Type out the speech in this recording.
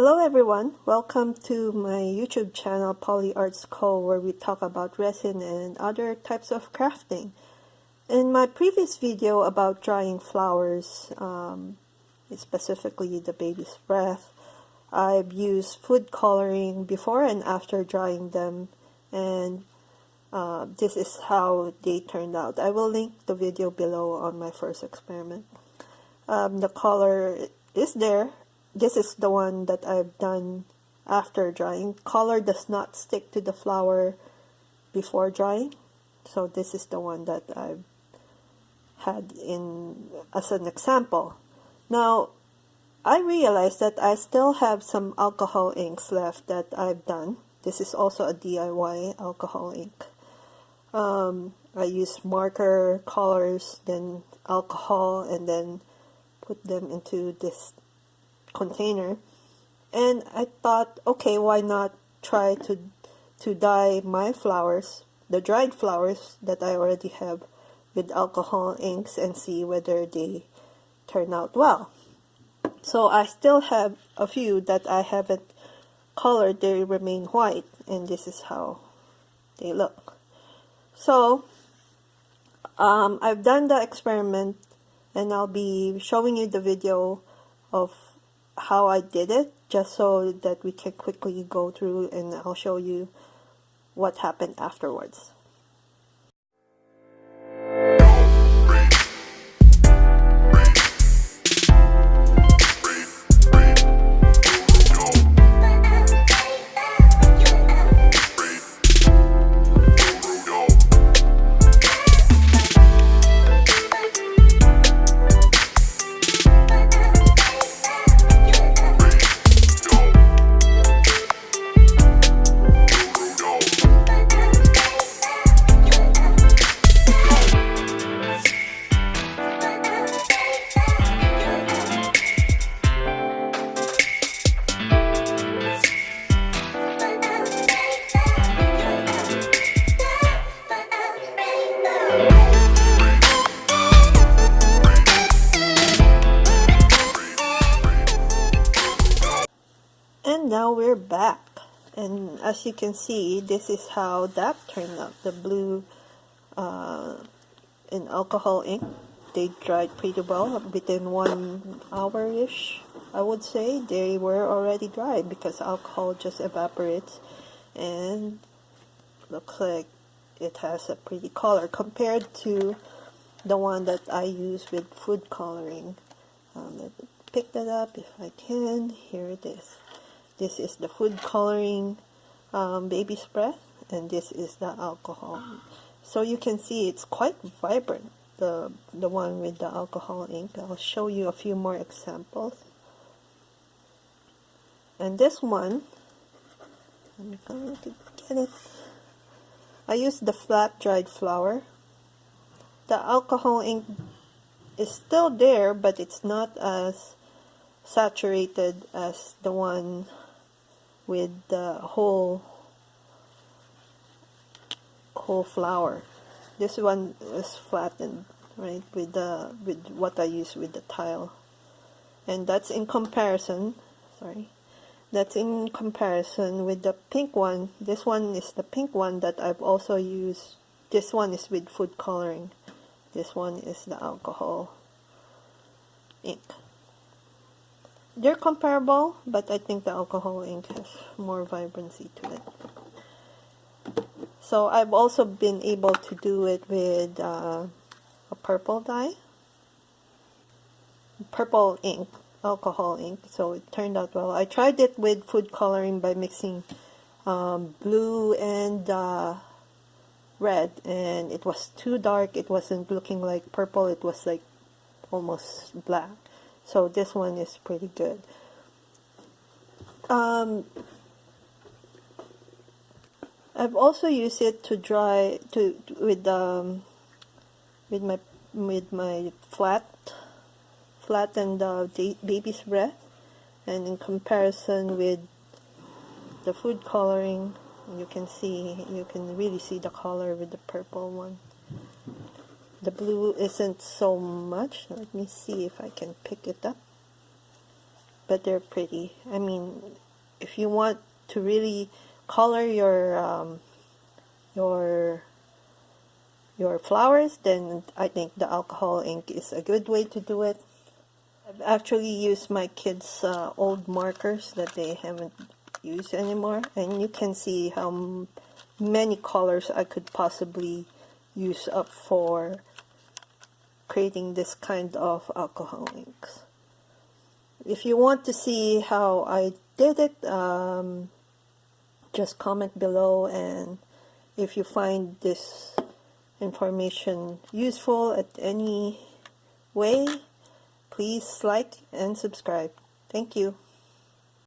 Hello everyone, welcome to my YouTube channel Poly Arts Co, where we talk about resin and other types of crafting. In my previous video about drying flowers, specifically the baby's breath, I've used food coloring before and after drying them, and this is how they turned out. I will link the video below on my first experiment. The color is there. This is the one that I've done after drying. Color does not stick to the flower before drying, so this is the one that I've had in as an example. Now, I realized that I still have some alcohol inks left that I've done. This is also a DIY alcohol ink. I use marker colors, then alcohol, and then put them into this container, and I thought, okay, why not try to dye my flowers, the dried flowers that I already have, with alcohol inks and see whether they turn out well. So I still have a few that I haven't colored. They remain white, and this is how they look. So I've done the experiment, and I'll be showing you the video of how I did it, just so that we can quickly go through, and I'll show you what happened afterwards. And now we're back, and as you can see, this is how that turned out. The blue in alcohol ink, they dried pretty well. Within 1 hour-ish, I would say, they were already dried because alcohol just evaporates, and looks like it has a pretty color compared to the one that I use with food coloring. Let me pick that up if I can. Here it is. This is the food coloring baby's breath, and this is the alcohol. So you can see it's quite vibrant, the one with the alcohol ink. I'll show you a few more examples. And this one, I'm going to get it. I used the flat dried flower. The alcohol ink is still there, but it's not as saturated as the one with the whole flower. This one is flattened, right, with what I use with the tile, and that's in comparison. That's in comparison with the pink one. This one is the pink one that I've also used. This one is with food coloring. This one is the alcohol ink. They're comparable, but I think the alcohol ink has more vibrancy to it. So I've also been able to do it with a purple dye, purple ink, alcohol ink, so it turned out well. I tried it with food coloring by mixing blue and red, and it was too dark. It wasn't looking like purple, it was like almost black. So this one is pretty good. I've also used it to dry with my flattened baby's breath, and in comparison with the food coloring, you can really see the color with the purple one. The blue isn't so much. Let me see if I can pick it up. but they're pretty. I mean, if you want to really color your flowers, then I think the alcohol ink is a good way to do it. I've actually used my kids' old markers that they haven't used anymore, and you can see how many colors I could possibly use up for creating this kind of alcohol inks. If you want to see how I did it, just comment below, and if you find this information useful at any way, please like and subscribe. Thank you.